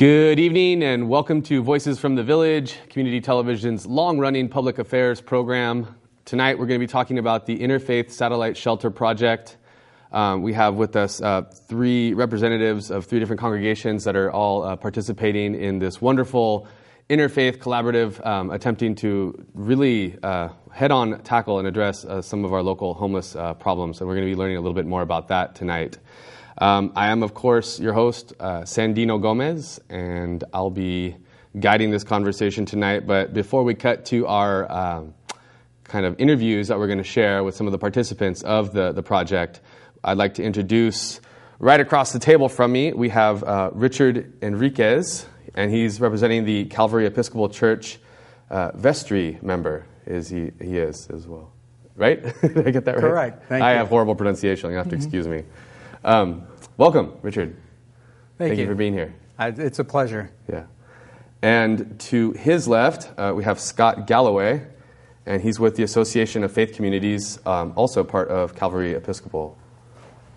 Good evening and welcome to Voices from the Village, Community Television's long-running public affairs program. Tonight we're going to be talking about the Interfaith Satellite Shelter Project. We have with us three representatives of three different congregations that are all participating in this wonderful interfaith collaborative attempting to really head-on tackle and address some of our local homeless problems. And we're going to be learning a little bit more about that tonight. I am, of course, your host, Sandino Gomez, and I'll be guiding this conversation tonight. But before we cut to our kind of interviews that we're going to share with some of the participants of the project, I'd like to introduce, right across the table from me, we have Richard Enriquez, and he's representing the Calvary Episcopal Church vestry member. He is as well. Right? Did I get that right? Correct. Thank you. I have horrible pronunciation. You have to excuse me. Welcome, Richard. Thank you for being here. It's a pleasure. Yeah. And to his left, we have Scott Galloway, and he's with the Association of Faith Communities, also part of Calvary Episcopal.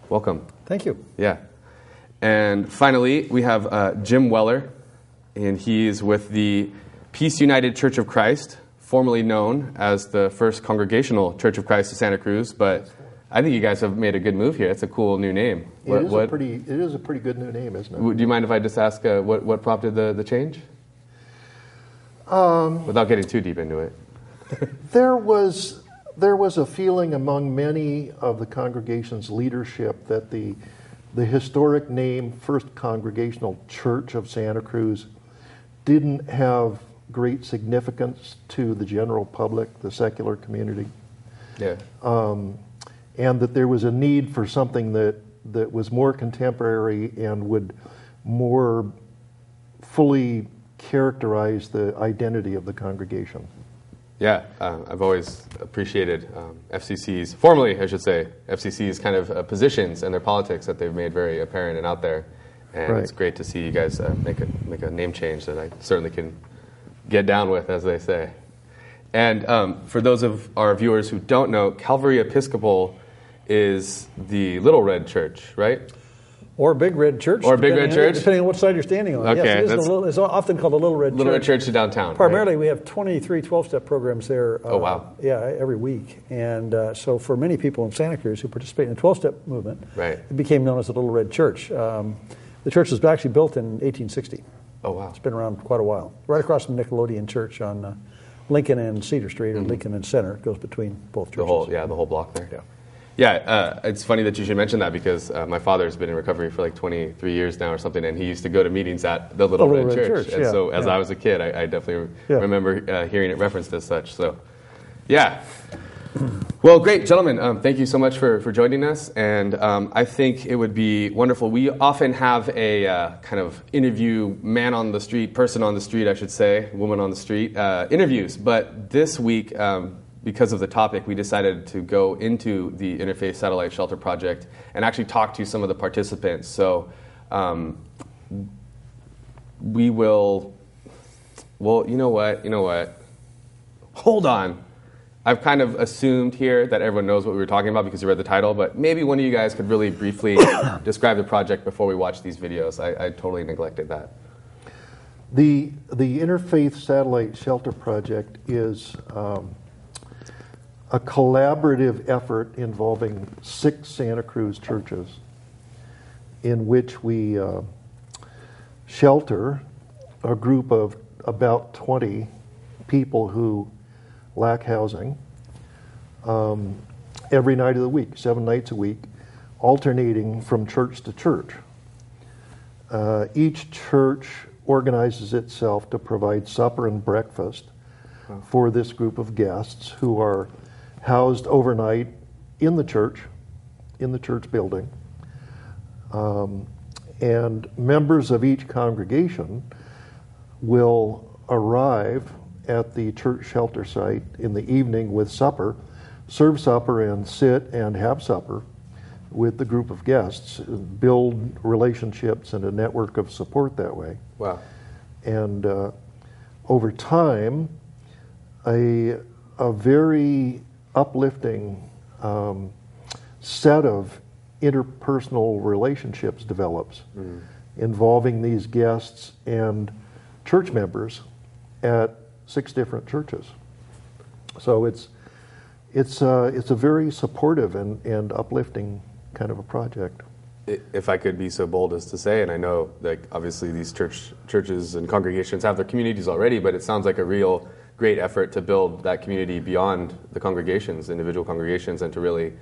Welcome. Thank you. Yeah. And finally, we have Jim Weller, and he's with the Peace United Church of Christ, formerly known as the First Congregational Church of Christ of Santa Cruz, but I think you guys have made a good move here. It's a cool new name. It is a pretty good new name, isn't it? Do you mind if I just ask what prompted the change? Without getting too deep into it. There was a feeling among many of the congregation's leadership that the historic name First Congregational Church of Santa Cruz didn't have great significance to the general public, the secular community. Yeah. And that there was a need for something that was more contemporary and would more fully characterize the identity of the congregation. Yeah, I've always appreciated FCC's, formerly I should say, FCC's kind of positions and their politics that they've made very apparent and out there. And Right. It's great to see you guys make a name change that I certainly can get down with, as they say. And for those of our viewers who don't know, Calvary Episcopal is the Little Red Church, right? Or Big Red Church. Or Big Red Church? Depending on what side you're standing on. Okay, Yes, it's often called the Little Red Church. Little Red Church downtown. Primarily, right? we have 23 12-step programs there. Oh, wow. Yeah, every week. And so for many people in Santa Cruz who participate in the 12-step movement, Right. it became known as the Little Red Church. The church was actually built in 1860. Oh, wow. It's been around quite a while. Right across from Nickelodeon Church on Lincoln and Cedar Street, or Lincoln and Center. It goes between both churches. The whole block there. Yeah. Yeah, it's funny that you should mention that because my father's been in recovery for like 23 years now or something, and he used to go to meetings at the Little Red Church. And so as I was a kid, I definitely remember hearing it referenced as such. So, yeah. Well, great, gentlemen. Thank you so much for joining us. And I think it would be wonderful. We often have a kind of interview, man on the street, person on the street, I should say, woman on the street, interviews. But this week, because of the topic, we decided to go into the Interfaith Satellite Shelter Project and actually talk to some of the participants. So we will, well, you know what? Hold on. I've kind of assumed here that everyone knows what we were talking about because you read the title, but maybe one of you guys could really briefly describe the project before we watch these videos. I totally neglected that. The Interfaith Satellite Shelter Project is a collaborative effort involving 6 Santa Cruz churches in which we shelter a group of about 20 people who lack housing every night of the week, 7 nights a week, alternating from church to church. Each church organizes itself to provide supper and breakfast for this group of guests who are housed overnight in the church building. And members of each congregation will arrive at the church shelter site in the evening with supper, serve supper and sit and have supper with the group of guests, build relationships and a network of support that way. Wow. And over time, a very uplifting set of interpersonal relationships develops. involving these guests and church members at 6 different churches. So it's a very supportive and uplifting kind of a project. If I could be so bold as to say, and I know like obviously these churches and congregations have their communities already, but it sounds like a real great effort to build that community beyond the congregations, individual congregations, and to really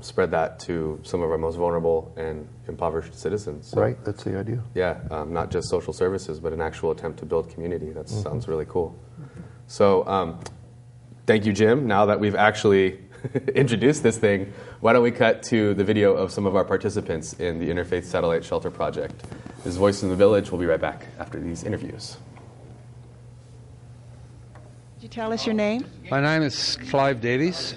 spread that to some of our most vulnerable and impoverished citizens. So, right, that's the idea. Yeah, not just social services, but an actual attempt to build community. That sounds really cool. So thank you, Jim. Now that we've actually introduced this thing, why don't we cut to the video of some of our participants in the Interfaith Satellite Shelter Project. This is Voices in the Village. We'll be right back after these interviews. Could you tell us your name? My name is Clive Davies.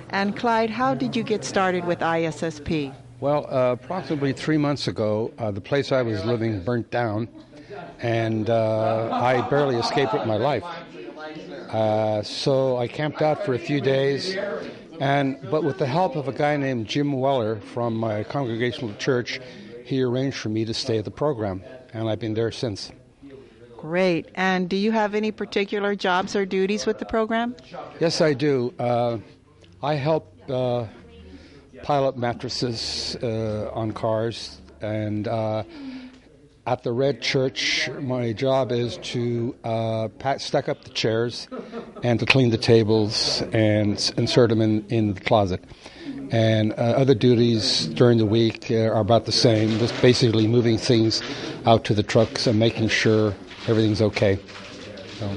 And Clyde, how did you get started with ISSP? Well, approximately 3 months ago, the place I was living burnt down, and I barely escaped with my life. So I camped out for a few days, but with the help of a guy named Jim Weller from my congregational church, he arranged for me to stay at the program, and I've been there since. Great. And do you have any particular jobs or duties with the program? Yes, I do. I help pile up mattresses on cars, and at the Red Church, my job is to stack up the chairs and to clean the tables and insert them in the closet. And other duties during the week are about the same, just basically moving things out to the trucks and making sure everything's okay. So.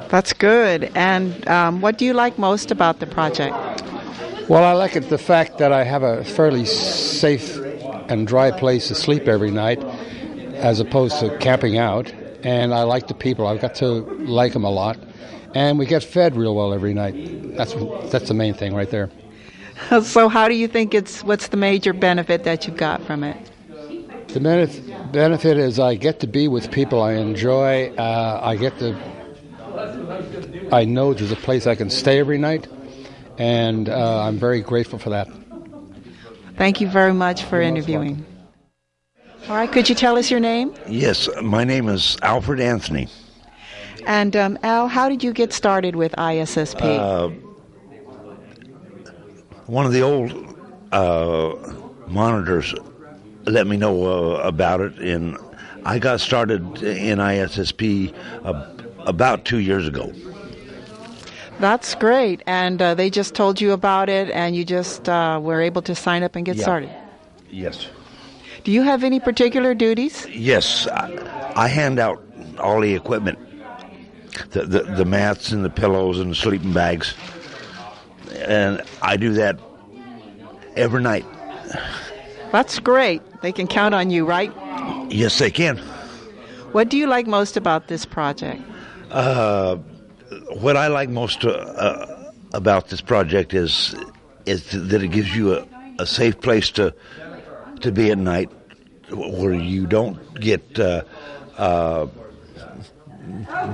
That's good. And what do you like most about the project? Well, I like the fact that I have a fairly safe and dry place to sleep every night, as opposed to camping out. And I like the people. I've got to like them a lot. And we get fed real well every night. That's the main thing right there. So how do you think what's the major benefit that you got from it? The benefit is I get to be with people I enjoy. I know there's a place I can stay every night. And I'm very grateful for that. Thank you very much for interviewing. All right, could you tell us your name? Yes, my name is Alfred Anthony. And Al, how did you get started with ISSP? One of the old monitors let me know about it, and I got started in ISSP about 2 years ago. That's great. And they just told you about it, and you just were able to sign up and get started? Yes. Do you have any particular duties? Yes. I hand out all the equipment, the mats and the pillows and the sleeping bags. And I do that every night. That's great. They can count on you, right? Yes, they can. What do you like most about this project? What I like most about this project is that it gives you a safe place to be at night, where you don't get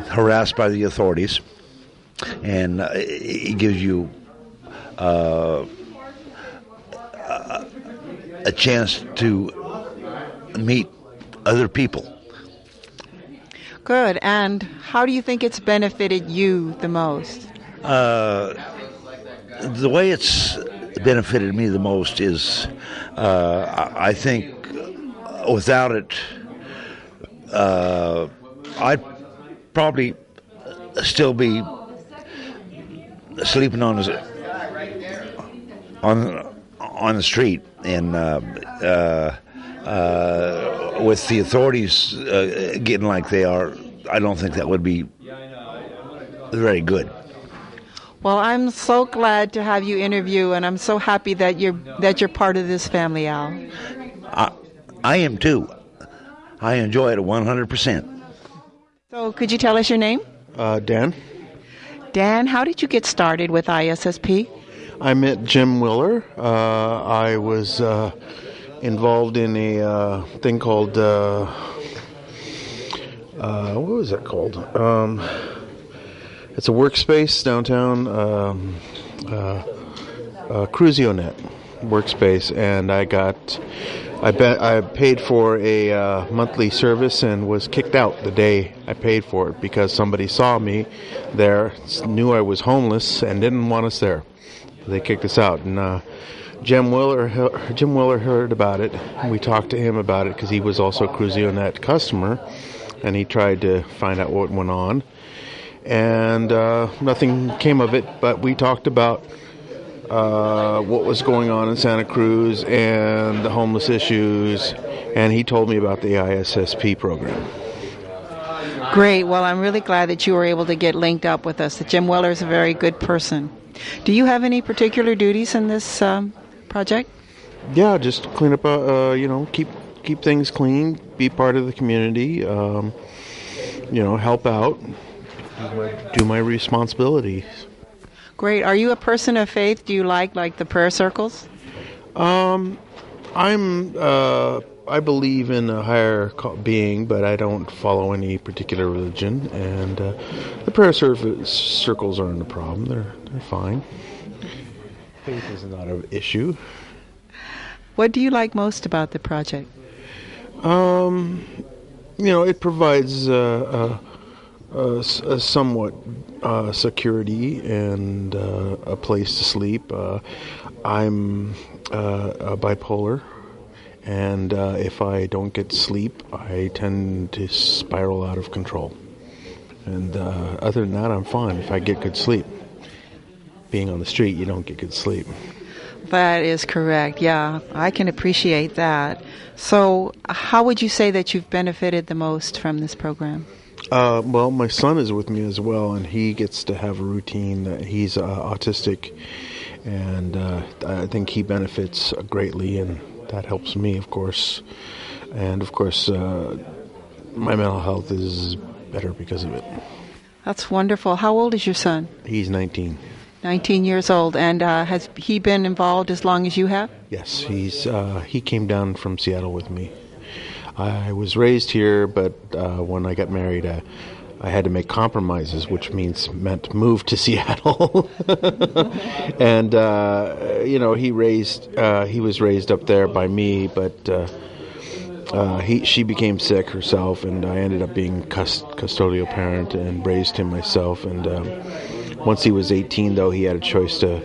harassed by the authorities, and it gives you a chance to meet other people. Good. And how do you think it's benefited you the most? The way it's benefited me the most is, I think without it, I'd probably still be sleeping on the street, and with the authorities getting like they are, I don't think that would be very good. Well, I'm so glad to have you interview, and I'm so happy that you're part of this family, Al. I am too. I enjoy it 100%. So, could you tell us your name? Dan. Dan, how did you get started with ISSP? I met Jim Willer. I was involved in a thing called, what was it called? It's a workspace downtown, CruisioNet workspace, and I got I paid for a monthly service and was kicked out the day I paid for it because somebody saw me there, knew I was homeless, and didn't want us there. They kicked us out. And Jim Willer heard about it. And we talked to him about it because he was also a Cruzionet customer, and he tried to find out what went on. And nothing came of it, but we talked about what was going on in Santa Cruz and the homeless issues, and he told me about the ISSP program. Great. Well, I'm really glad that you were able to get linked up with us. Jim Weller is a very good person. Do you have any particular duties in this project? Yeah, just clean up, keep things clean, be part of the community, help out, do my responsibilities. Great. Are you a person of faith? Do you like the prayer circles? I believe in a higher being, but I don't follow any particular religion. And the prayer circles aren't a problem. They're fine. Faith is not an issue. What do you like most about the project? It provides a somewhat security and a place to sleep. I'm bipolar, and if I don't get sleep, I tend to spiral out of control. And other than that, I'm fine if I get good sleep. Being on the street, you don't get good sleep. That is correct. Yeah, I can appreciate that. So how would you say that you've benefited the most from this program? Well, my son is with me as well, and he gets to have a routine. He's autistic, and I think he benefits greatly, and that helps me, of course. And, of course, my mental health is better because of it. That's wonderful. How old is your son? He's 19. 19 years old. And has he been involved as long as you have? Yes, he came down from Seattle with me. I was raised here, but when I got married, I had to make compromises, which meant move to Seattle. And he was raised up there by me, but she became sick herself, and I ended up being custodial parent and raised him myself. And once he was 18, though, he had a choice to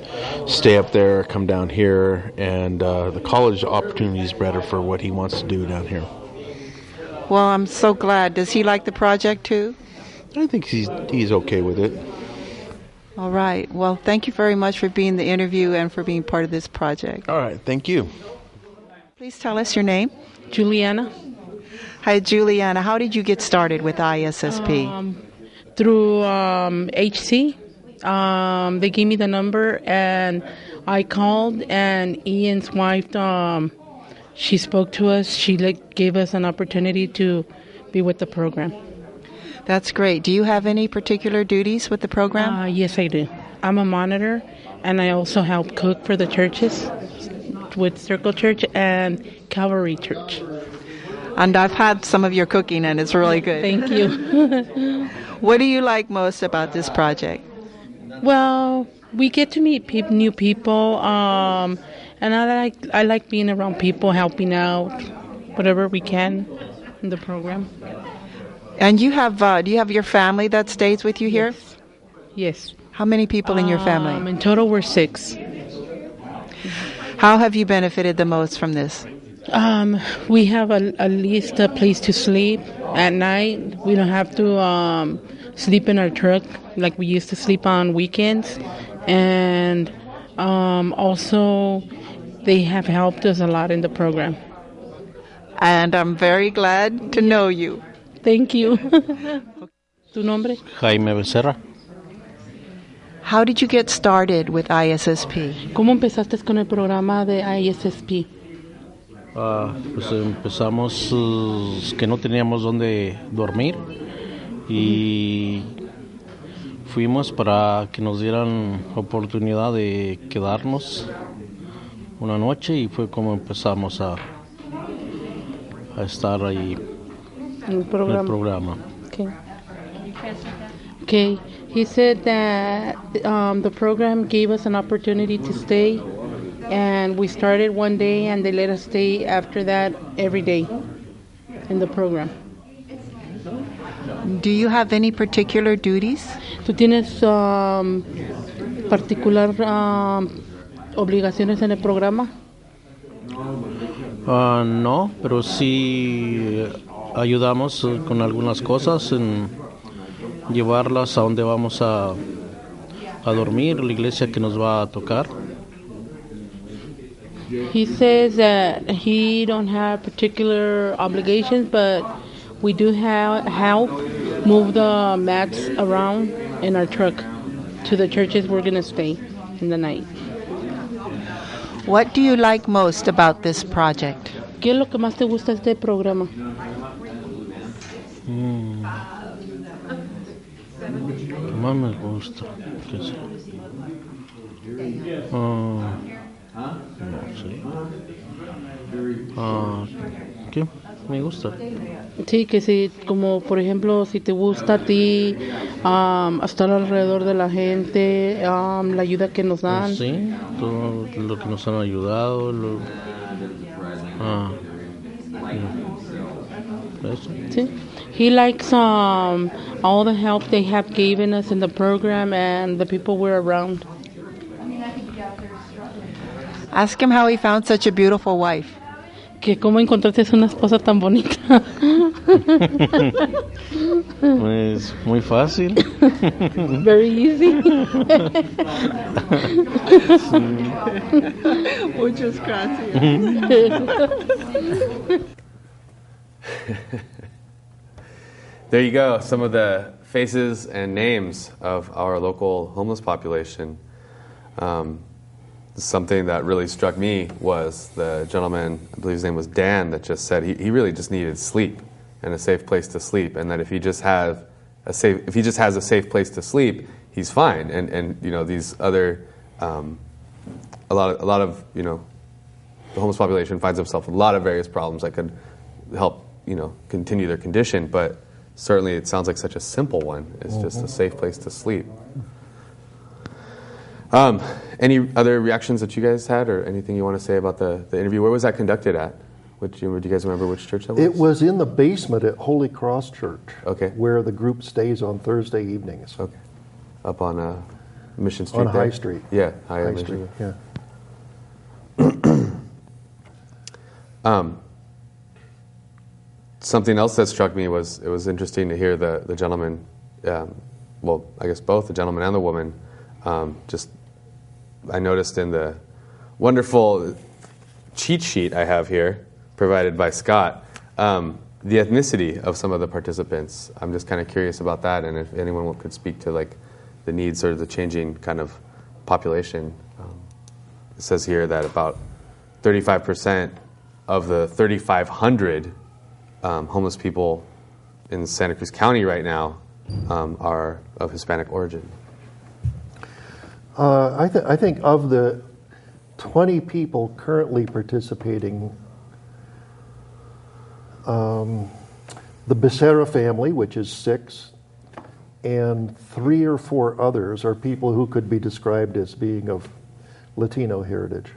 stay up there or come down here, and the college opportunity is better for what he wants to do down here. Well, I'm so glad. Does he like the project too? I think he's okay with it. All right. Well, thank you very much for being the interview and for being part of this project. All right. Thank you. Please tell us your name. Juliana. Hi, Juliana. How did you get started with ISSP? Through HC. They gave me the number, and I called, and Ian's wife, she spoke to us. She gave us an opportunity to be with the program. That's great. Do you have any particular duties with the program? Yes, I do. I'm a monitor, and I also help cook for the churches with Circle Church and Calvary Church. And I've had some of your cooking, and it's really good. Thank you. What do you like most about this project? Well, we get to meet new people, and I like being around people, helping out, whatever we can in the program. And do you have your family that stays with you here? Yes. How many people in your family? In total, we're 6. How have you benefited the most from this? We have at least a place to sleep at night. We don't have to sleep in our truck like we used to sleep on weekends. And also, they have helped us a lot in the program. And I'm very glad to know you. Thank you. ¿Tu nombre? Jaime Becerra. How did you get started with ISSP? ¿Cómo empezaste con el programa de ISSP? Pues empezamos que no teníamos dónde dormir y fuimos para que nos dieran oportunidad de quedarnos una noche y fue como empezamos a estar ahí en el programa. Okay. He said that the program gave us an opportunity to stay And we started one day, and they let us stay after that every day in the program. Do you have any particular duties? ¿Tú tienes particular obligaciones en el programa? No, pero sí ayudamos con algunas cosas en llevarlas a donde vamos a dormir, la iglesia que nos va a tocar. He says that he don't have particular obligations, but we do help move the mats around in our truck to the churches we're going to stay in the night. What do you like most about this project? ¿Qué es lo que más te gusta de este programa? ¿Qué más me gusta? ¿Qué sé? No sé. ¿Qué me gusta? Sí, que si, como por ejemplo, si te gusta a ti estar alrededor de la gente, la ayuda que nos dan. Sí, todo lo que nos han ayudado. Eso. Sí. He likes all the help they have given us in the program and the people we're around. Ask him how he found such a beautiful wife. Que cómo encontraste una esposa tan bonita. Pues muy fácil. Very easy. Muchas gracias. There you go, some of the faces and names of our local homeless population. Something that really struck me was the gentleman, I believe his name was Dan, that just said he really just needed sleep and a safe place to sleep, and that if he just has a safe place to sleep, he's fine. And you know, these other a lot of you know, the homeless population finds themselves with a lot of various problems that could help, you know, continue their condition, but certainly it sounds like such a simple one. It's just a safe place to sleep. Any other reactions that you guys had, or anything you want to say about the interview? Where was that conducted at? Do you guys remember which church that was? It was in the basement at Holy Cross Church. Okay. Where the group stays on Thursday evenings. Okay. Up on Mission Street. On there? High Street. Yeah, High Street. Yeah. Something else that struck me was it was interesting to hear the gentleman, well, I guess both the gentleman and the woman, I noticed in the wonderful cheat sheet I have here, provided by Scott, the ethnicity of some of the participants. I'm just kind of curious about that, and if anyone could speak to like the needs or the changing kind of population. It says here that about 35% of the 3,500 homeless people in Santa Cruz County right now are of Hispanic origin. I think of the 20 people currently participating, the Becerra family, which is 6, and 3 or 4 others are people who could be described as being of Latino heritage.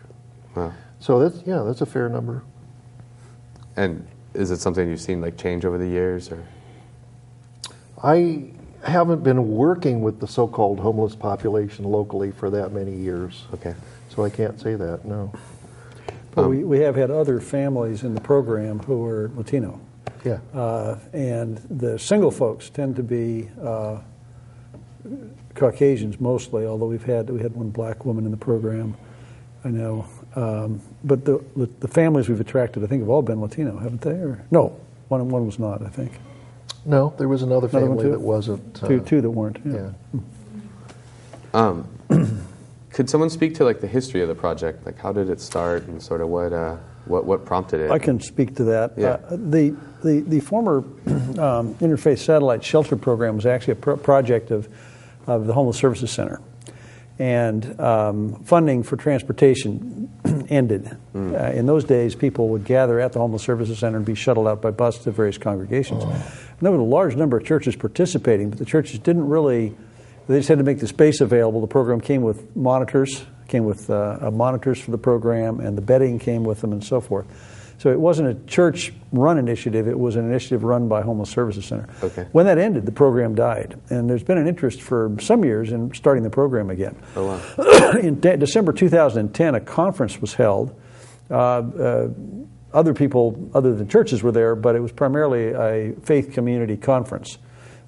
Wow. So that's a fair number. And is it something you've seen like change over the years, or? I haven't been working with the so-called homeless population locally for that many years. Okay. So I can't say that, no. But we have had other families in the program who are Latino. Yeah. And the single folks tend to be Caucasians mostly, although we had one black woman in the program, I know. But the families we've attracted, I think, have all been Latino, haven't they? Or no, one was not, I think. No, there was another one family too? that wasn't. Two that weren't. Yeah. Could someone speak to like the history of the project? Like how did it start, and sort of what prompted it? I can speak to that. Yeah. The former Interfaith Satellite Shelter Program was actually a project of the Homeless Services Center. And funding for transportation ended. In those days, people would gather at the Homeless Services Center and be shuttled out by bus to various congregations. And there was a large number of churches participating, but the churches didn't really, they just had to make the space available. The program came with monitors, came with monitors for the program, and the bedding came with them and so forth. So it wasn't a church-run initiative, it was an initiative run by Homeless Services Center. Okay. When that ended, the program died, and there's been an interest for some years in starting the program again. Oh, wow. In December 2010, a conference was held. Other people other than churches were there, but it was primarily a faith community conference.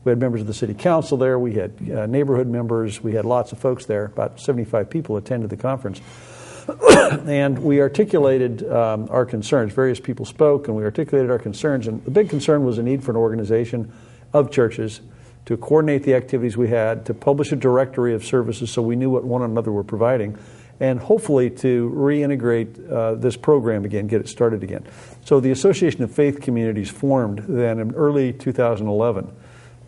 We had members of the city council there, we had neighborhood members, we had lots of folks there. About 75 people attended the conference. And we articulated our concerns. Various people spoke, and we articulated our concerns. And the big concern was the need for an organization of churches to coordinate the activities we had, to publish a directory of services so we knew what one another were providing, and hopefully to reintegrate this program again, get it started again. So the Association of Faith Communities formed then in early 2011.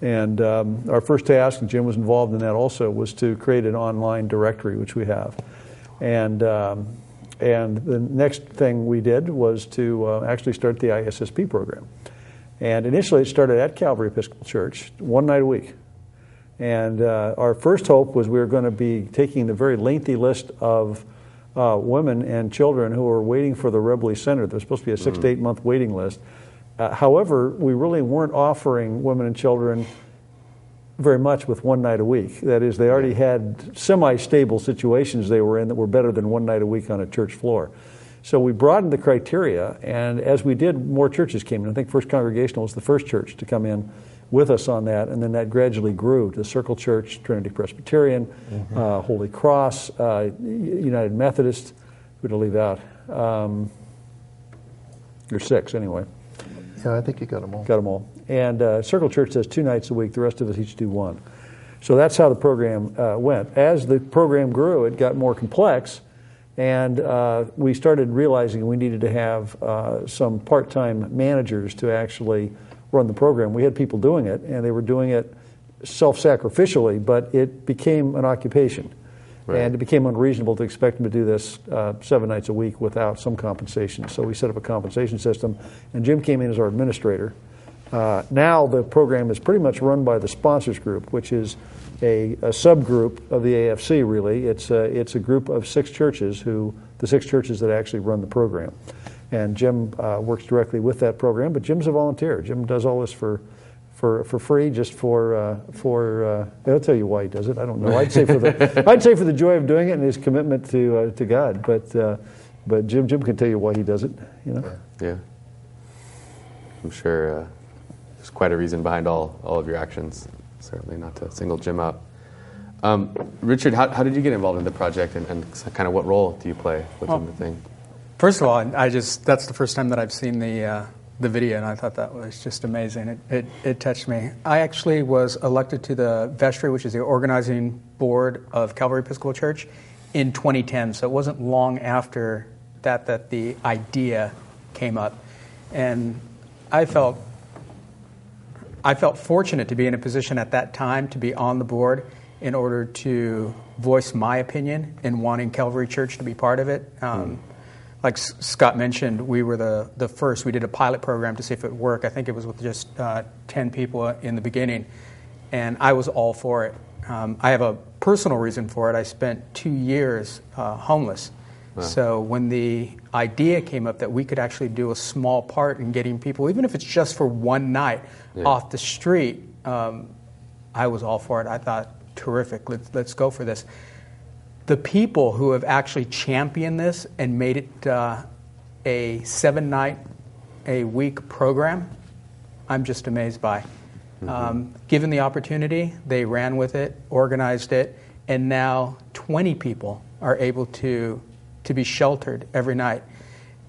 And our first task, and Jim was involved in that also, was to create an online directory, which we have. And the next thing we did was to actually start the ISSP program. And initially it started at Calvary Episcopal Church, one night a week. And our first hope was we were going to be taking the very lengthy list of women and children who were waiting for the Rebley Center. There was supposed to be a 6 to 8 month waiting list. However, we really weren't offering women and children very much with one night a week. That is, they already had semi-stable situations they were in that were better than one night a week on a church floor. So we broadened the criteria, and as we did, more churches came in. I think First Congregational was the first church to come in with us on that, and then that gradually grew to Circle Church, Trinity Presbyterian, Holy Cross, United Methodist. Who did I leave out? There's 6 anyway. Yeah, I think you got them all. Got them all. And Circle Church does 2 nights a week. The rest of us each do 1. So that's how the program went. As the program grew, it got more complex, and we started realizing we needed to have some part-time managers to actually run the program. We had people doing it, and they were doing it self-sacrificially, but it became an occupation. Right. And it became unreasonable to expect them to do this 7 nights a week without some compensation. So we set up a compensation system, and Jim came in as our administrator. Now the program is pretty much run by the sponsors group, which is a subgroup of the AFC, really. It's a group of 6 churches, the 6 churches that actually run the program. And Jim works directly with that program, but Jim's a volunteer. Jim does all this for free, just for I'll tell you why he does it. I don't know. I'd say for the joy of doing it and his commitment to God. But Jim can tell you why he does it. You know. Yeah. I'm sure there's quite a reason behind all of your actions. Certainly not to single Jim out. Richard, how did you get involved in the project, and kind of what role do you play within the thing? First of all, that's the first time that I've seen the video, and I thought that was just amazing. It touched me. I actually was elected to the vestry, which is the organizing board of Calvary Episcopal Church, in 2010. So it wasn't long after that the idea came up, and I felt fortunate to be in a position at that time to be on the board in order to voice my opinion in wanting Calvary Church to be part of it. Like Scott mentioned, we were the first. We did a pilot program to see if it would work. I think it was with just 10 people in the beginning, and I was all for it. I have a personal reason for it. I spent 2 years homeless. Wow. So when the idea came up that we could actually do a small part in getting people, even if it's just for one night, off the street, I was all for it. I thought, terrific, let's go for this. The people who have actually championed this and made it a 7-night-a-week program, I'm just amazed by. Given the opportunity, they ran with it, organized it, and now 20 people are able to be sheltered every night.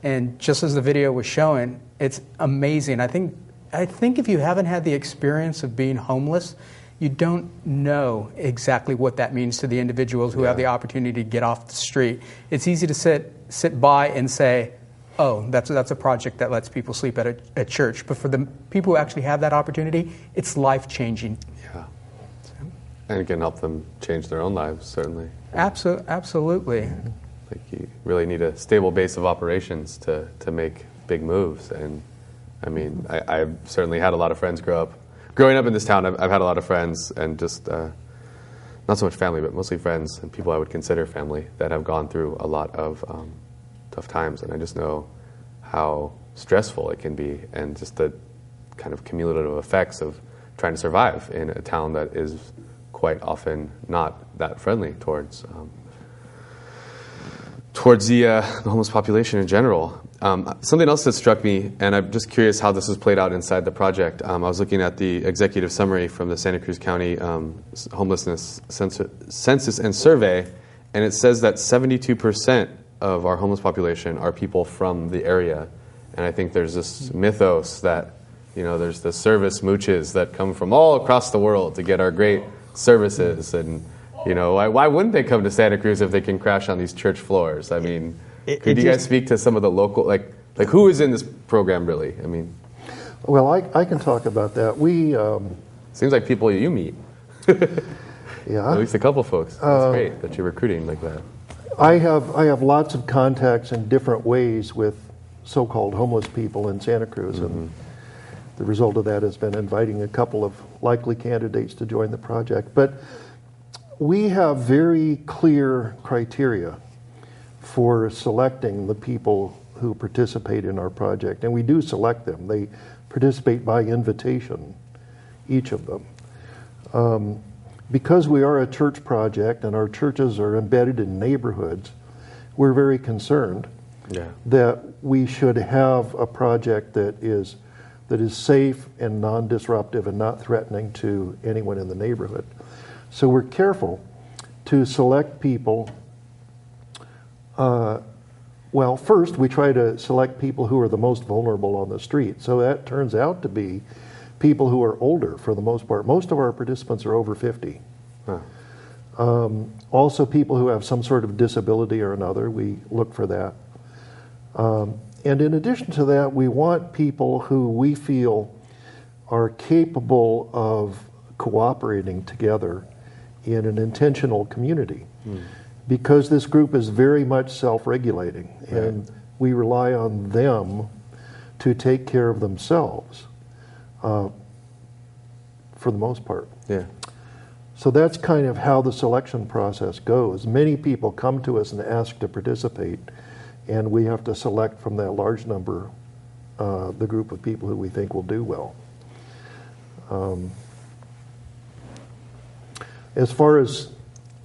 And just as the video was showing, it's amazing. I think if you haven't had the experience of being homeless, you don't know exactly what that means to the individuals who have the opportunity to get off the street. It's easy to sit by and say, oh, that's a project that lets people sleep at church. But for the people who actually have that opportunity, it's life-changing. Yeah. And it can help them change their own lives, certainly. Absolutely. Like you really need a stable base of operations to make big moves. And I mean, I've certainly had a lot of friends growing up in this town. I've had a lot of friends, and just not so much family, but mostly friends and people I would consider family that have gone through a lot of tough times. And I just know how stressful it can be, and just the kind of cumulative effects of trying to survive in a town that is quite often not that friendly towards the homeless population in general. Something else that struck me, and I'm just curious how this is played out inside the project. I was looking at the executive summary from the Santa Cruz County Homelessness Census and Survey, and it says that 72% of our homeless population are people from the area. And I think there's this mythos that, there's the service mooches that come from all across the world to get our great services. And, why wouldn't they come to Santa Cruz if they can crash on these church floors? I mean, could you guys speak to some of the local, like who is in this program really? I mean, well, I can talk about that. We seems like people you meet. Yeah, at least a couple folks. That's great that you're recruiting like that. I have lots of contacts in different ways with so-called homeless people in Santa Cruz, and the result of that has been inviting a couple of likely candidates to join the project. But we have very clear criteria for selecting the people who participate in our project, and we do select them. They participate by invitation, each of them. Because we are a church project and our churches are embedded in neighborhoods, we're very concerned that we should have a project that is safe and non-disruptive and not threatening to anyone in the neighborhood. So we're careful to select people. Well, first we try to select people who are the most vulnerable on the street. So that turns out to be people who are older for the most part. Most of our participants are over 50. Also people who have some sort of disability or another, we look for that. And in addition to that, we want people who we feel are capable of cooperating together in an intentional community. Because this group is very much self-regulating, and we rely on them to take care of themselves for the most part. Yeah. So that's kind of how the selection process goes. Many people come to us and ask to participate, and we have to select from that large number the group of people who we think will do well. As far as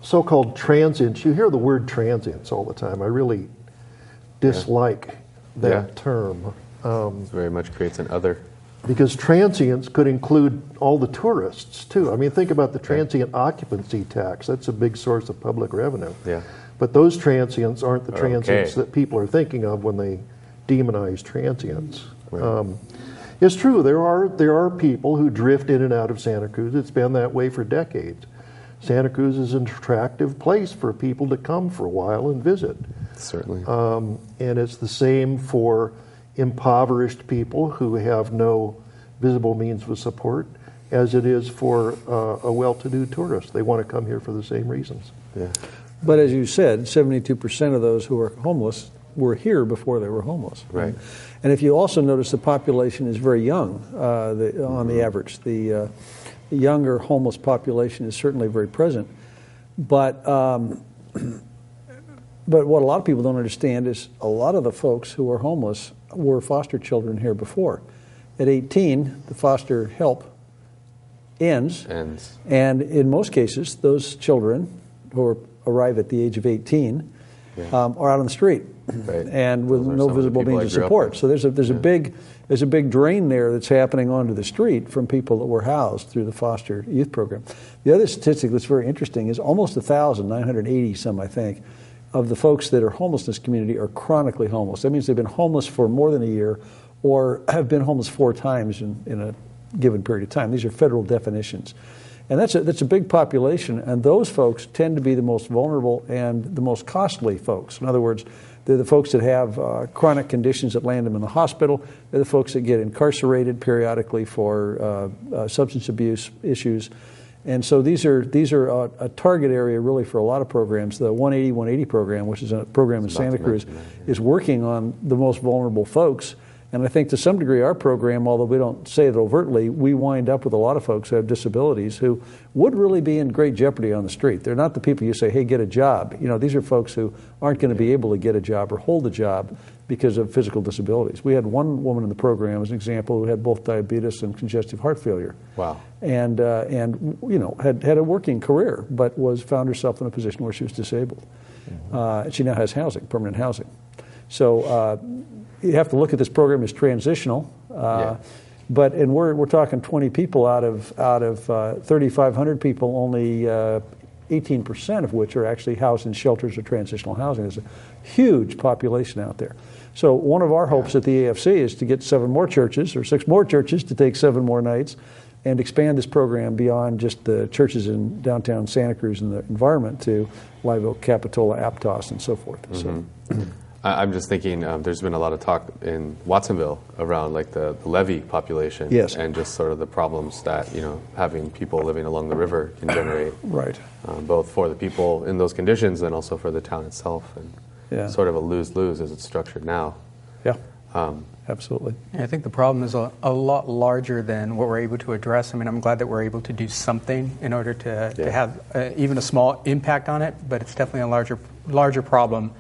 so-called transients, you hear the word transients all the time. I really dislike that term. It very much creates an other. Because transients could include all the tourists too. I mean, think about the transient occupancy tax. That's a big source of public revenue. Yeah. But those transients aren't the transients that people are thinking of when they demonize transients. Right. It's true, there are people who drift in and out of Santa Cruz. It's been that way for decades. Santa Cruz is an attractive place for people to come for a while and visit. Certainly. And it's the same for impoverished people who have no visible means of support as it is for a well-to-do tourist. They want to come here for the same reasons. Yeah. But as you said, 72% of those who are homeless were here before they were homeless. Right. And if you also notice, the population is very young on the average. The younger homeless population is certainly very present. But what a lot of people don't understand is a lot of the folks who are homeless were foster children here before. At 18, the foster help ends. And in most cases, those children who arrive at the age of 18 are out on the street and with no visible means of support. So there's a big drain there that's happening onto the street from people that were housed through the foster youth program. The other statistic that's very interesting is almost 1,000, 980 some I think, of the folks that are homelessness community are chronically homeless. That means they've been homeless for more than a year or have been homeless 4 times in a given period of time. These are federal definitions. And that's a big population, and those folks tend to be the most vulnerable and the most costly folks. In other words, they're the folks that have chronic conditions that land them in the hospital. They're the folks that get incarcerated periodically for substance abuse issues. And so these are a target area really for a lot of programs. The 180 program, which is a program in Santa Cruz, is working on the most vulnerable folks. And I think to some degree our program, although we don't say it overtly, we wind up with a lot of folks who have disabilities who would really be in great jeopardy on the street. They're not the people you say, hey, get a job. You know, these are folks who aren't going to be able to get a job or hold a job because of physical disabilities. We had one woman in the program, as an example, who had both diabetes and congestive heart failure. Wow. And you know, had a working career, but found herself in a position where she was disabled. She now has housing, permanent housing. So you have to look at this program as transitional. But we're talking 20 people out of 3,500 people, only 18% of which are actually housed in shelters or transitional housing. There's a huge population out there. So one of our hopes at the AFC is to get 7 more churches or 6 more churches to take 7 more nights and expand this program beyond just the churches in downtown Santa Cruz and the environment to Live Oak, Capitola, Aptos, and so forth. So. I'm just thinking there's been a lot of talk in Watsonville around like the levee population, yes, and just sort of the problems that, you know, having people living along the river can generate, right? Both for the people in those conditions and also for the town itself, and sort of a lose-lose as it's structured now. Yeah, absolutely. I think the problem is a lot larger than what we're able to address. I mean, I'm glad that we're able to do something in order to have even a small impact on it, but it's definitely a larger problem.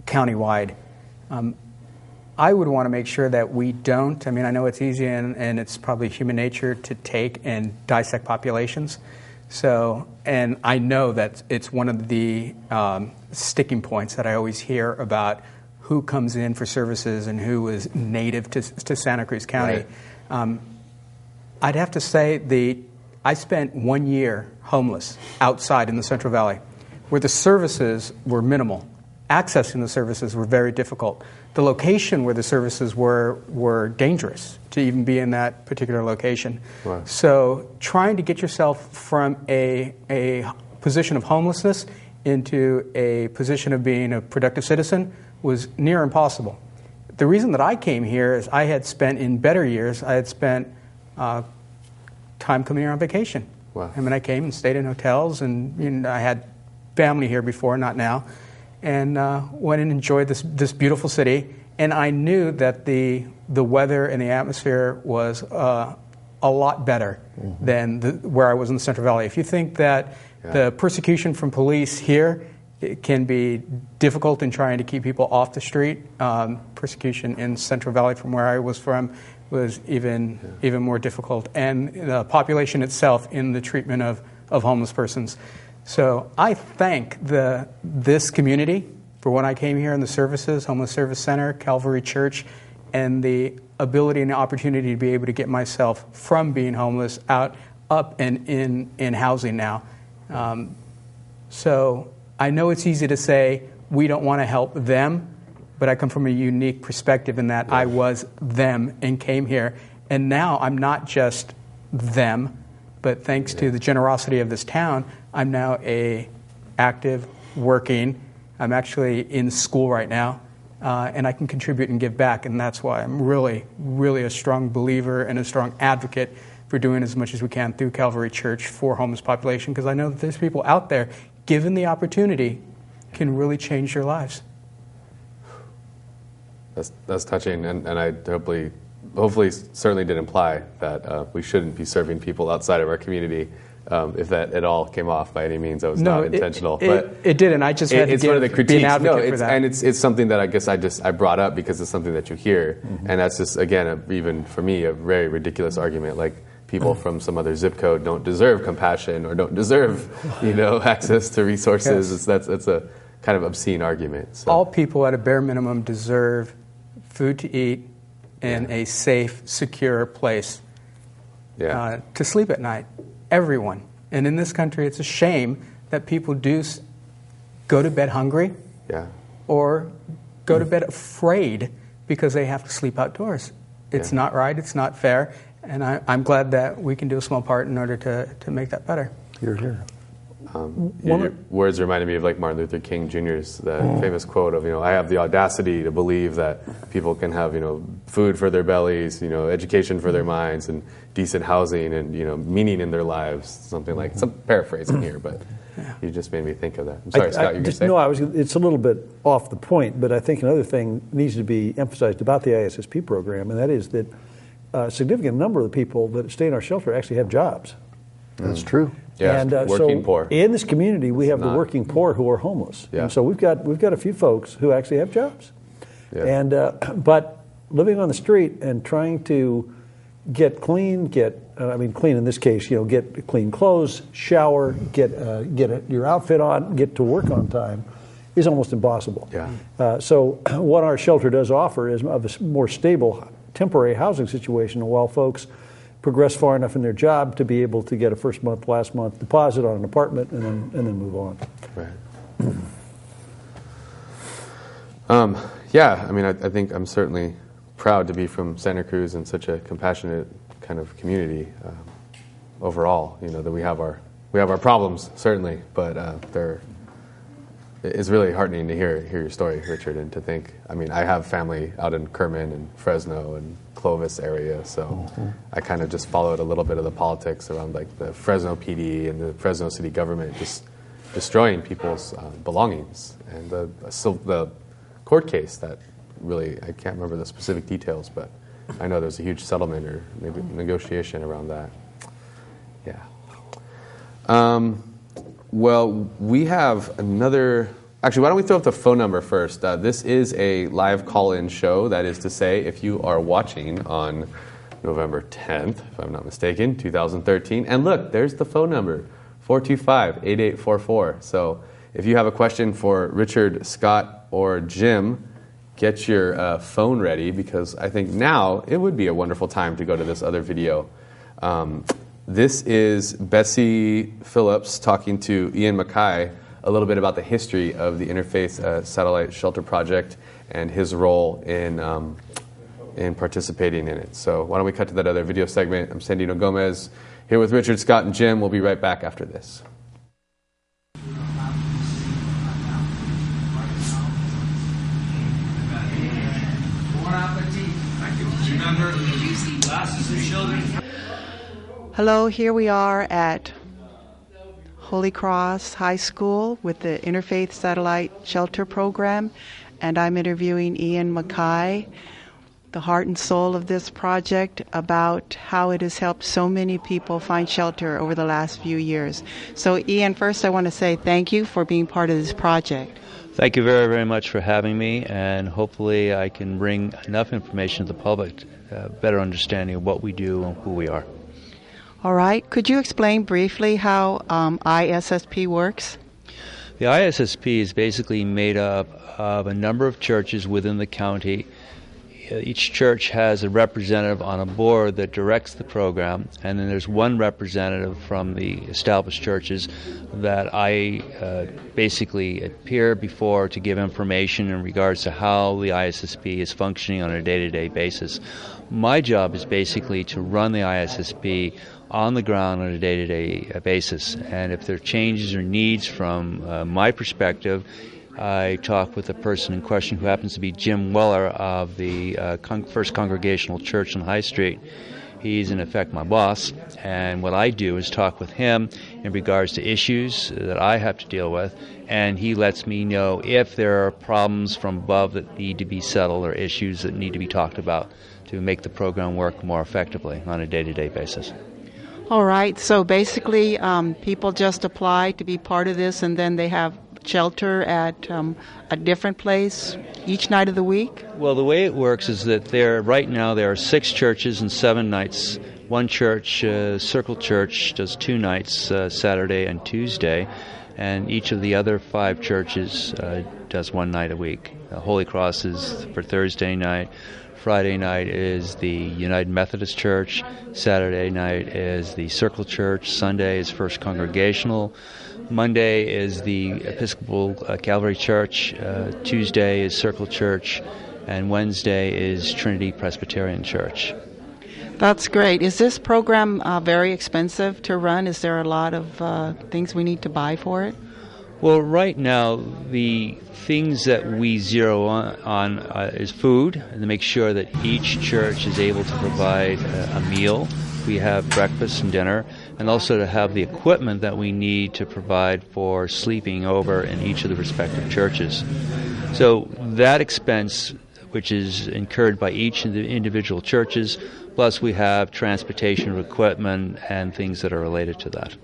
Countywide. I would want to make sure that we don't, I mean, I know it's easy and it's probably human nature to take and dissect populations. So, and I know that it's one of the sticking points that I always hear about who comes in for services and who is native to Santa Cruz County. Right. I'd have to say I spent 1 year homeless outside in the Central Valley where the services were minimal. Accessing the services were very difficult. The location where the services were dangerous to even be in that particular location. Right. So trying to get yourself from a position of homelessness into a position of being a productive citizen was near impossible. The reason that I came here is I had spent, in better years, time coming here on vacation. Wow. I mean, I came and stayed in hotels, and you know, I had family here before, not now. And went and enjoyed this beautiful city. And I knew that the weather and the atmosphere was a lot better than where I was in the Central Valley. If you think that the persecution from police here it can be difficult in trying to keep people off the street, persecution in Central Valley from where I was from was even more difficult. And the population itself in the treatment of homeless persons. So I thank this community for when I came here in the services, Homeless Service Center, Calvary Church, and the ability and the opportunity to be able to get myself from being homeless up and in housing now. So I know it's easy to say we don't want to help them, but I come from a unique perspective in that I was them and came here. And now I'm not just them, but thanks to the generosity of this town, I'm now active, working. I'm actually in school right now, and I can contribute and give back, and that's why I'm really, really a strong believer and a strong advocate for doing as much as we can through Calvary Church for homeless population, because I know that there's people out there, given the opportunity, can really change their lives. That's touching, and I hopefully certainly did imply that we shouldn't be serving people outside of our community. If that at all came off by any means, that was not intentional. But it didn't. I just had it's one of the critiques. Be an advocate for that. And it's something that I guess I brought up because it's something that you hear, and that's just again even for me a very ridiculous argument. Like people from some other zip code don't deserve compassion or don't deserve access to resources. Yes. That's a kind of obscene argument. So. All people at a bare minimum deserve food to eat and a safe, secure place to sleep at night. Everyone. And in this country, it's a shame that people do go to bed hungry or go to bed afraid because they have to sleep outdoors. It's not right. It's not fair. And I'm glad that we can do a small part in order to make that better. Here. Your words reminded me of like Martin Luther King Jr.'s famous quote of, I have the audacity to believe that people can have, food for their bellies, education for their minds, and decent housing, and meaning in their lives. Something like some paraphrasing here, but you just made me think of that. I'm sorry, Scott. You were going to say? It's a little bit off the point, but I think another thing needs to be emphasized about the ISSP program, and that is that a significant number of the people that stay in our shelter actually have jobs. That's true. Yeah, and working poor. In this community, we have the working poor who are homeless. Yeah. And so we've got a few folks who actually have jobs. Yeah. And but living on the street and trying to get clean, clean in this case, get clean clothes, shower, get your outfit on, get to work on time, is almost impossible. Yeah. So what our shelter does offer is of a more stable temporary housing situation while folks progress far enough in their job to be able to get a first month, last month deposit on an apartment and then move on. Right. Yeah, I think I'm certainly proud to be from Santa Cruz and such a compassionate kind of community overall. That we have our problems certainly, but it's really heartening to hear your story, Richard, and to think. I have family out in Kerman and Fresno and Clovis area, so I kind of just followed a little bit of the politics around like the Fresno PD and the Fresno city government just destroying people's belongings, and the court case that really, I can't remember the specific details, but I know there's a huge settlement or maybe negotiation around that. Yeah. Well, we have another. Actually, why don't we throw up the phone number first? This is a live call-in show. That is to say, if you are watching on November 10th, if I'm not mistaken, 2013. And look, there's the phone number, 425-8844. So if you have a question for Richard, Scott, or Jim, get your phone ready, because I think now it would be a wonderful time to go to this other video. This is Betsy Phillips talking to Ian Mackay a little bit about the history of the Interfaith Satellite Shelter Project and his role in participating in it. So why don't we cut to that other video segment? I'm Sandino Gomez here with Richard, Scott, and Jim. We'll be right back after this. Hello, here we are at Holy Cross High School with the Interfaith Satellite Shelter Program, and I'm interviewing Ian Mackay, the heart and soul of this project, about how it has helped so many people find shelter over the last few years. So Ian, first I want to say thank you for being part of this project. Thank you very, very much for having me, and hopefully I can bring enough information to the public, better understanding of what we do and who we are. All right. Could you explain briefly how ISSP works? The ISSP is basically made up of a number of churches within the county. Each church has a representative on a board that directs the program, and then there's one representative from the established churches that I basically appear before to give information in regards to how the ISSP is functioning on a day-to-day basis. My job is basically to run the ISSP on the ground on a day-to-day basis, and if there are changes or needs from my perspective, I talk with the person in question, who happens to be Jim Weller of the First Congregational Church on High Street. He's in effect my boss, and what I do is talk with him in regards to issues that I have to deal with, and he lets me know if there are problems from above that need to be settled or issues that need to be talked about to make the program work more effectively on a day-to-day basis. All right, so basically people just apply to be part of this, and then they have shelter at a different place each night of the week? Well, the way it works is that right now there are 6 churches and 7 nights. One church, Circle Church, does 2 nights, Saturday and Tuesday, and each of the other 5 churches does 1 night a week. Holy Cross is for Thursday night. Friday night is the United Methodist Church. Saturday night is the Circle Church. Sunday is First Congregational. Monday is the Episcopal Calvary Church. Tuesday is Circle Church. And Wednesday is Trinity Presbyterian Church. That's great. Is this program very expensive to run? Is there a lot of things we need to buy for it? Well, right now, the things that we zero on is food, and to make sure that each church is able to provide a meal. We have breakfast and dinner, and also to have the equipment that we need to provide for sleeping over in each of the respective churches. So that expense, which is incurred by each of the individual churches, plus we have transportation of equipment and things that are related to that.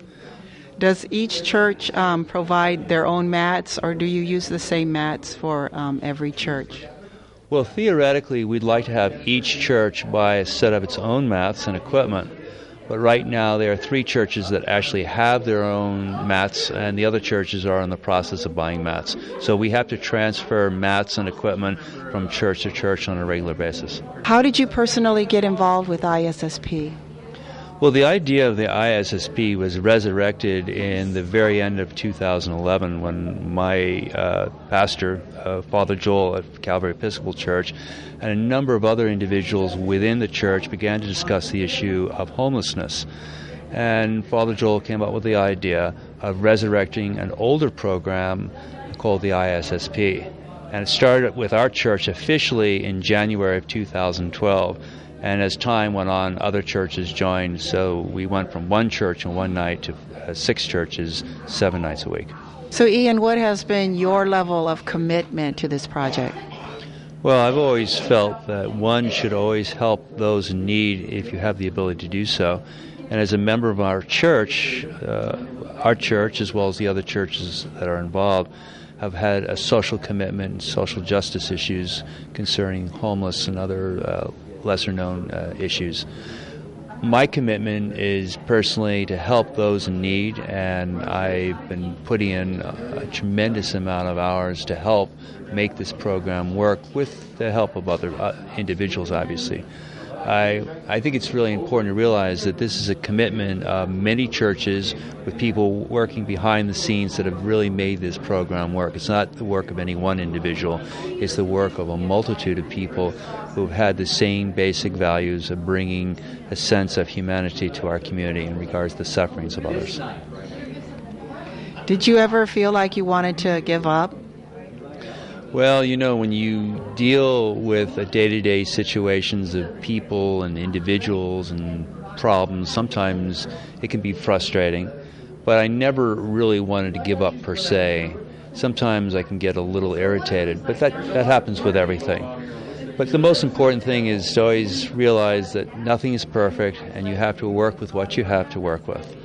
Does each church provide their own mats, or do you use the same mats for every church? Well, theoretically, we'd like to have each church buy a set of its own mats and equipment. But right now, there are 3 churches that actually have their own mats, and the other churches are in the process of buying mats. So we have to transfer mats and equipment from church to church on a regular basis. How did you personally get involved with ISSP? Well, the idea of the ISSP was resurrected in the very end of 2011 when my pastor, Father Joel at Calvary Episcopal Church, and a number of other individuals within the church began to discuss the issue of homelessness. And Father Joel came up with the idea of resurrecting an older program called the ISSP. And it started with our church officially in January of 2012. And as time went on, other churches joined, so we went from 1 church on one night to 6 churches 7 nights a week. So Ian, what has been your level of commitment to this project? Well, I've always felt that one should always help those in need if you have the ability to do so. And as a member of our church, as well as the other churches that are involved, have had a social commitment and social justice issues concerning homeless and other lesser-known issues. My commitment is personally to help those in need, and I've been putting in a tremendous amount of hours to help make this program work with the help of other individuals, obviously. I think it's really important to realize that this is a commitment of many churches with people working behind the scenes that have really made this program work. It's not the work of any one individual. It's the work of a multitude of people who've had the same basic values of bringing a sense of humanity to our community in regards to the sufferings of others. Did you ever feel like you wanted to give up? Well, you know, when you deal with the day-to-day situations of people and individuals and problems, sometimes it can be frustrating. But I never really wanted to give up per se. Sometimes I can get a little irritated, but that happens with everything. But the most important thing is to always realize that nothing is perfect and you have to work with what you have to work with.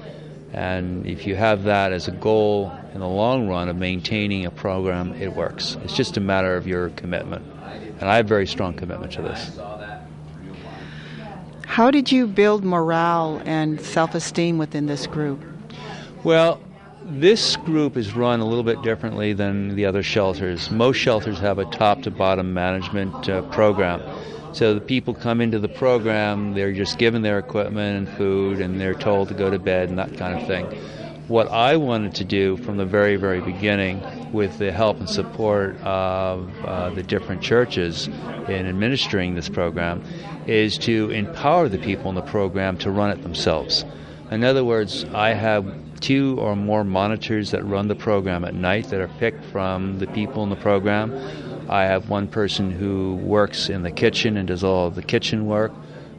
And if you have that as a goal in the long run of maintaining a program, it works. It's just a matter of your commitment. And I have very strong commitment to this. How did you build morale and self-esteem within this group? Well, this group is run a little bit differently than the other shelters. Most shelters have a top-to-bottom management program. So the people come into the program, they're just given their equipment and food, and they're told to go to bed and that kind of thing. What I wanted to do from the very, very beginning, with the help and support of the different churches in administering this program, is to empower the people in the program to run it themselves. In other words, I have 2 or more monitors that run the program at night that are picked from the people in the program. I have one person who works in the kitchen and does all of the kitchen work.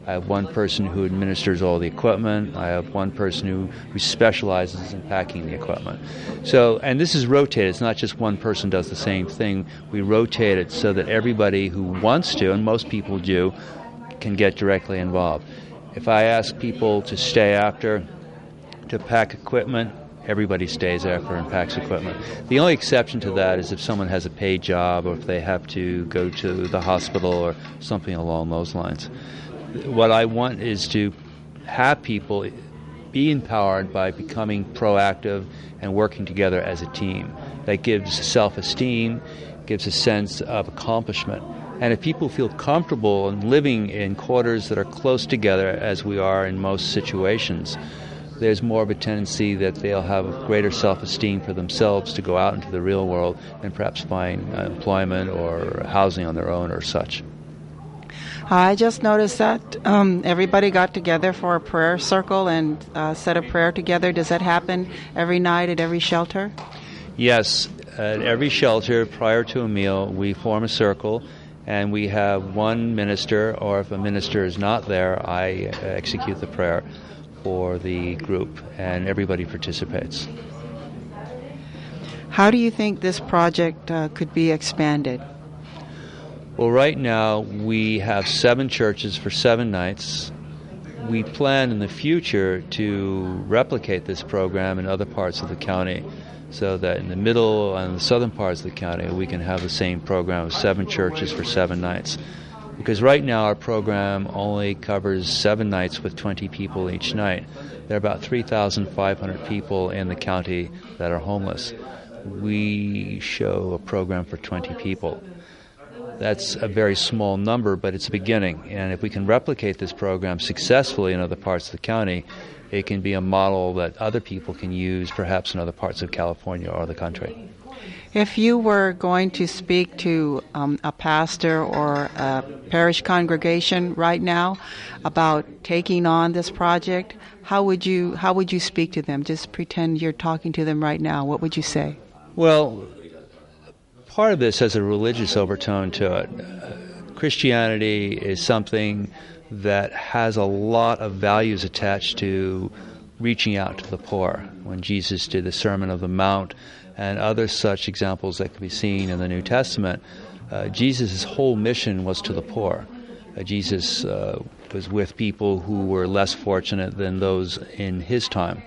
I have one person who administers all the equipment. I have one person who specializes in packing the equipment. So, and this is rotated. It's not just one person does the same thing. We rotate it so that everybody who wants to, and most people do, can get directly involved. If I ask people to stay after to pack equipment, everybody stays after and packs equipment. The only exception to that is if someone has a paid job or if they have to go to the hospital or something along those lines. What I want is to have people be empowered by becoming proactive and working together as a team. That gives self-esteem, gives a sense of accomplishment. And if people feel comfortable in living in quarters that are close together, as we are in most situations, there's more of a tendency that they'll have a greater self-esteem for themselves to go out into the real world and perhaps find employment or housing on their own or such. I just noticed that everybody got together for a prayer circle and said a prayer together. Does that happen every night at every shelter? Yes, at every shelter prior to a meal, we form a circle and we have one minister, or if a minister is not there, I execute the prayer for the group, and everybody participates. How do you think this project could be expanded? Well, right now we have 7 churches for 7 nights. We plan in the future to replicate this program in other parts of the county, so that in the middle and the southern parts of the county we can have the same program of 7 churches for 7 nights. Because right now our program only covers 7 nights with 20 people each night. There are about 3,500 people in the county that are homeless. We show a program for 20 people. That's a very small number, but it's a beginning. And if we can replicate this program successfully in other parts of the county, it can be a model that other people can use, perhaps in other parts of California or the country. If you were going to speak to a pastor or a parish congregation right now about taking on this project, how would you speak to them? Just pretend you're talking to them right now. What would you say? Well, part of this has a religious overtone to it. Christianity is something that has a lot of values attached to reaching out to the poor. When Jesus did the Sermon on the Mount and other such examples that can be seen in the New Testament, Jesus' whole mission was to the poor. Jesus was with people who were less fortunate than those in his time.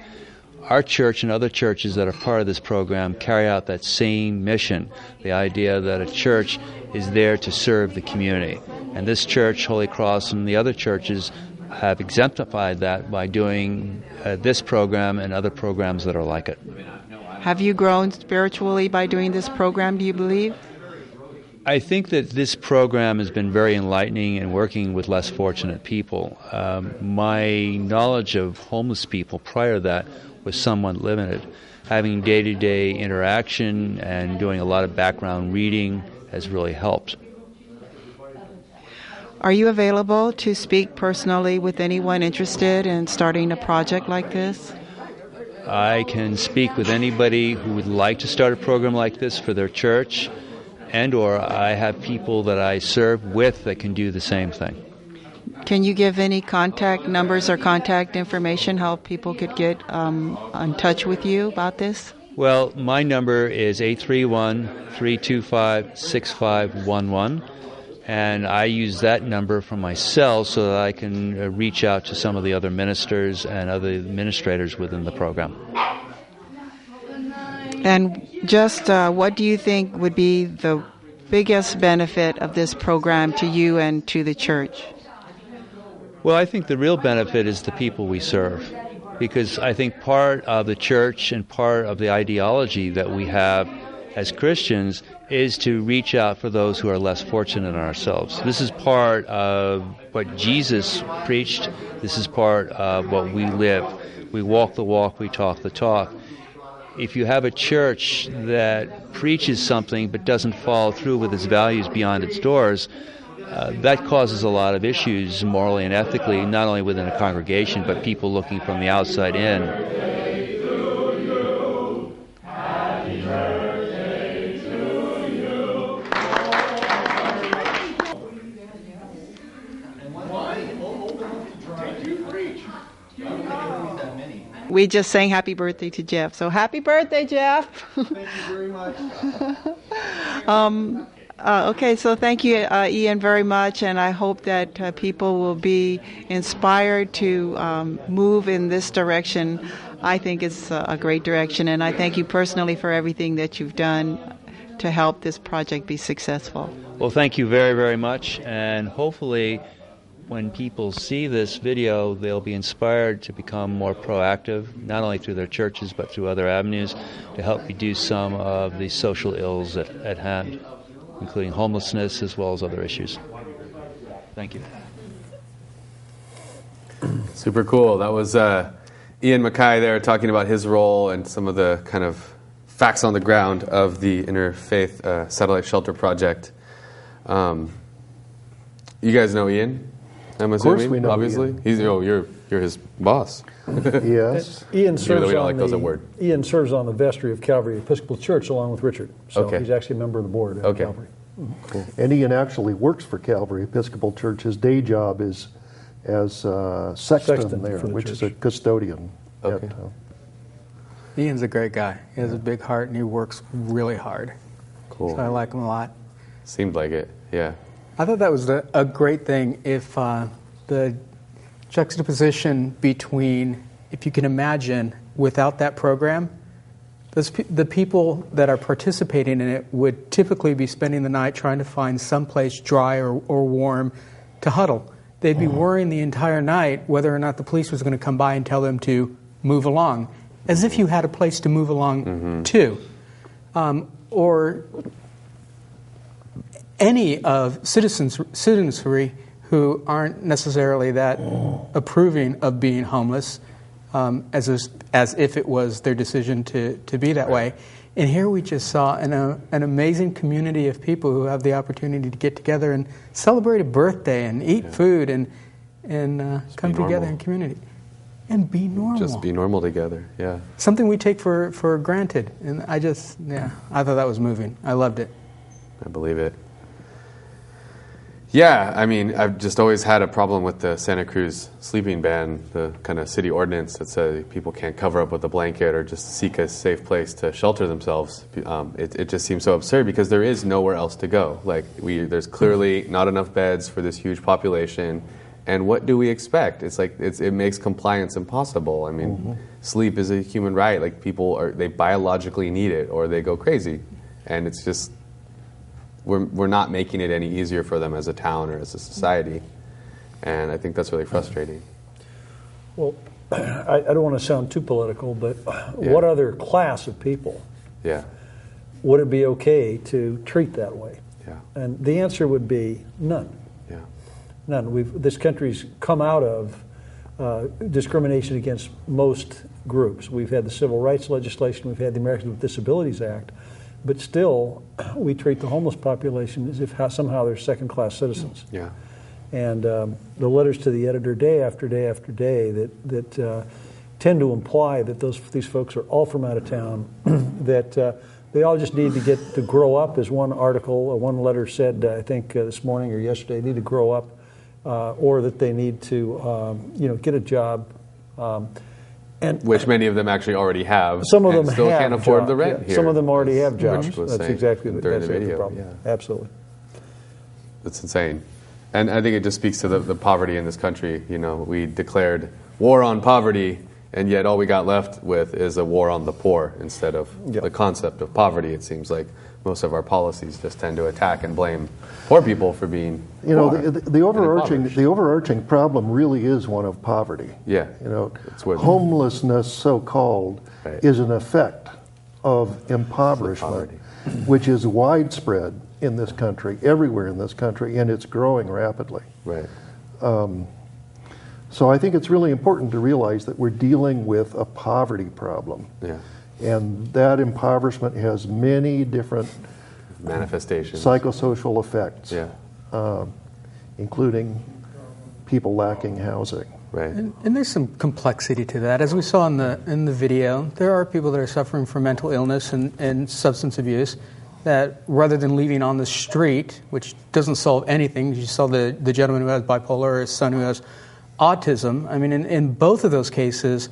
Our church and other churches that are part of this program carry out that same mission, the idea that a church is there to serve the community. And this church, Holy Cross, and the other churches have exemplified that by doing this program and other programs that are like it. Have you grown spiritually by doing this program, do you believe? I think that this program has been very enlightening in working with less fortunate people. My knowledge of homeless people prior to that was somewhat limited. Having day-to-day interaction and doing a lot of background reading has really helped. Are you available to speak personally with anyone interested in starting a project like this? I can speak with anybody who would like to start a program like this for their church, and or I have people that I serve with that can do the same thing. Can you give any contact numbers or contact information, how people could get in touch with you about this? Well, my number is 831-325-6511, and I use that number from my cell so that I can reach out to some of the other ministers and other administrators within the program. And just what do you think would be the biggest benefit of this program to you and to the church? Well, I think the real benefit is the people we serve, because I think part of the church and part of the ideology that we have as Christians is to reach out for those who are less fortunate than ourselves. This is part of what Jesus preached. This is part of what we live. We walk the walk, we talk the talk. If you have a church that preaches something but doesn't follow through with its values beyond its doors, that causes a lot of issues morally and ethically, not only within a congregation, but people looking from the outside in. Happy birthday to you. We just sang happy birthday to Jeff. So happy birthday, Jeff. Thank you very much. Okay, so thank you, Ian, very much, and I hope that people will be inspired to move in this direction. I think it's a great direction, and I thank you personally for everything that you've done to help this project be successful. Well, thank you very, very much, and hopefully when people see this video, they'll be inspired to become more proactive, not only through their churches, but through other avenues to help reduce some of the social ills at hand, including homelessness as well as other issues. Thank you. Super cool. That was Ian Mackay there talking about his role and some of the kind of facts on the ground of the Interfaith Satellite Shelter Project. You guys know Ian? I'm assuming. Of course we know obviously. Ian. He's you're his boss. Yes. Ian Even though serves we don't on like those word. Ian serves on the vestry of Calvary Episcopal Church along with Richard. So Okay. he's actually a member of the board at Okay. Calvary. Cool. And Ian actually works for Calvary Episcopal Church. His day job is as sexton there, for the which is church. a custodian. Okay. Ian's a great guy. He has a big heart and he works really hard. Cool. So I like him a lot. Seemed like it. Yeah. I thought that was a great thing if the juxtaposition between, if you can imagine, without that program, the people that are participating in it would typically be spending the night trying to find someplace dry or warm to huddle. They'd be worrying the entire night whether or not the police was going to come by and tell them to move along, as if you had a place to move along to. Or any of citizenry who aren't necessarily that approving of being homeless, as if it was their decision to be that way. And here we just saw an amazing community of people who have the opportunity to get together and celebrate a birthday and eat food and come together in community and be normal. Just be normal together. Yeah. Something we take for granted. And I thought that was moving. I loved it. I believe it. Yeah, I mean, I've just always had a problem with the Santa Cruz sleeping ban, the kind of city ordinance that says people can't cover up with a blanket or just seek a safe place to shelter themselves. It just seems so absurd because there is nowhere else to go. Like, there's clearly not enough beds for this huge population, and what do we expect? It's like it makes compliance impossible. I mean, sleep is a human right. Like, they biologically need it or they go crazy, and it's just. We're not making it any easier for them as a town or as a society, and I think that's really frustrating. Well, I don't want to sound too political, but what other class of people would it be okay to treat that way? Yeah. And the answer would be none. Yeah. None. This country's come out of discrimination against most groups. We've had the civil rights legislation, we've had the Americans with Disabilities Act, but still, we treat the homeless population as if somehow they're second-class citizens. Yeah. And the letters to the editor day after day after day that tend to imply that these folks are all from out of town, that they all just need to get to grow up, as one article or one letter said, I think this morning or yesterday, they need to grow up, or that they need to get a job. And which many of them actually already have. Some of them still can't afford the rent here. Some of them already have jobs. Rich was That's saying exactly during the the video. problem. Yeah. Absolutely. It's insane. And I think it just speaks to the poverty in this country. You know, we declared war on poverty, and yet all we got left with is a war on the poor instead of the concept of poverty. It seems like most of our policies just tend to attack and blame poor people for being poor the overarching problem really is one of poverty. Yeah. Homelessness, so-called, is an effect of impoverishment, which is widespread in this country, everywhere in this country, and it's growing rapidly. Right. So I think it's really important to realize that we're dealing with a poverty problem. Yeah. And that impoverishment has many different manifestations, psychosocial effects, including people lacking housing. Right. And there's some complexity to that. As we saw in the video, there are people that are suffering from mental illness and substance abuse that rather than leaving on the street, which doesn't solve anything, you saw the gentleman who has bipolar or his son who has autism. I mean, in both of those cases,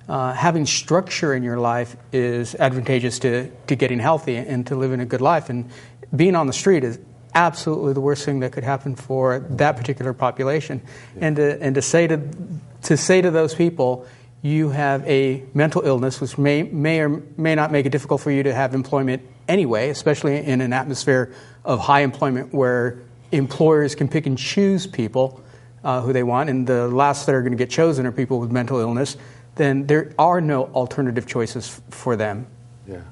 having structure in your life is advantageous to getting healthy and to living a good life. And being on the street is absolutely the worst thing that could happen for that particular population. Yeah. And to say to those people, you have a mental illness, which may or may not make it difficult for you to have employment anyway, especially in an atmosphere of high employment where employers can pick and choose people who they want, and the last that are going to get chosen are people with mental illness, then there are no alternative choices for them. Yeah.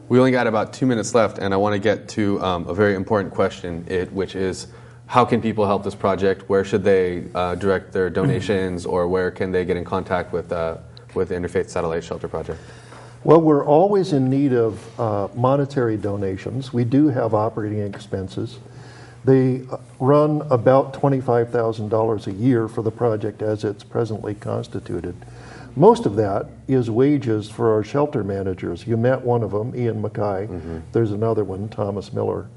We only got about 2 minutes left, and I want to get to a very important question, which is, how can people help this project? Where should they direct their donations, or where can they get in contact with the Interfaith Satellite Shelter Project? Well, we're always in need of monetary donations. We do have operating expenses. They run about $25,000 a year for the project as it's presently constituted. Most of that is wages for our shelter managers. You met one of them, Ian Mackay. There's another one, Thomas Miller.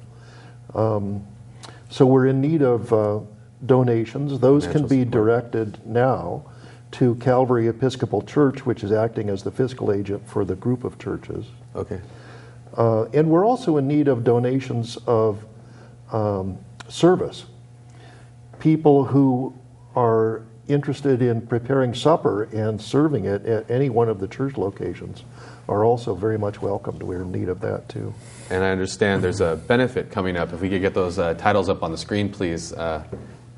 So we're in need of donations. Those can be directed now to Calvary Episcopal Church, which is acting as the fiscal agent for the group of churches. Okay. And we're also in need of donations of service. People who are interested in preparing supper and serving it at any one of the church locations are also very much welcomed. We're in need of that too. And I understand there's a benefit coming up. If we could get those titles up on the screen, please. Can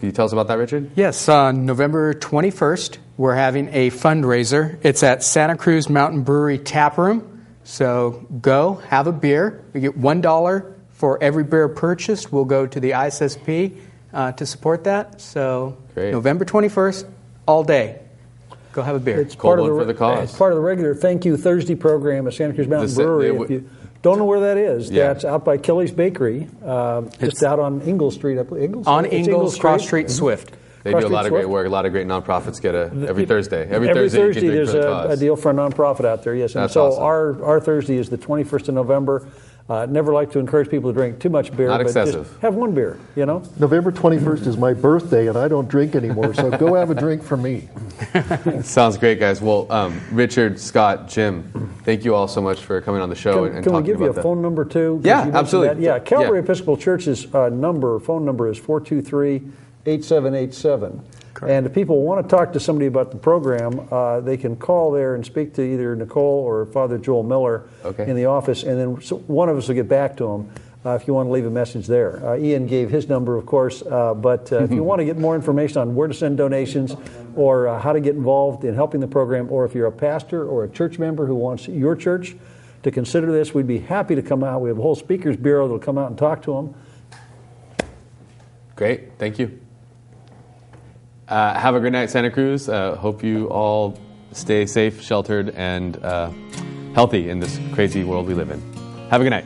you tell us about that, Richard? Yes, on November 21st, we're having a fundraiser. It's at Santa Cruz Mountain Brewery Tap Room. So go, have a beer. We get $1 for every beer purchased. Will go to the ISSP to support that. So Great. November 21st, all day. Go have a beer. It's part of for the cause. It's part of the regular Thank You Thursday program at Santa Cruz Mountain Brewery. If you don't know where that is, that's out by Kelly's Bakery. It's out on Ingalls Street. Ingalls, Cross Street, Swift. They do a lot of great work. A lot of great nonprofits get every Thursday. Every Thursday you can drink there's for the cause. a deal for a nonprofit out there, yes. And That's so awesome. our Thursday is the 21st of November. Never like to encourage people to drink too much beer. Not but excessive. Just have one beer, you know? November 21st is my birthday, and I don't drink anymore, so go have a drink for me. Sounds great, guys. Well, Richard, Scott, Jim, thank you all so much for coming on the show and Can talking we give you a about phone number, too? Yeah, absolutely. Yeah, Calvary Episcopal Church's phone number is 423-8787. And if people want to talk to somebody about the program, they can call there and speak to either Nicole or Father Joel Miller in the office, and then one of us will get back to them if you want to leave a message there. Ian gave his number, of course, but if you want to get more information on where to send donations or how to get involved in helping the program, or if you're a pastor or a church member who wants your church to consider this, we'd be happy to come out. We have a whole speakers bureau that will come out and talk to them. Great. Thank you. Have a great night, Santa Cruz. Hope you all stay safe, sheltered, and healthy in this crazy world we live in. Have a good night.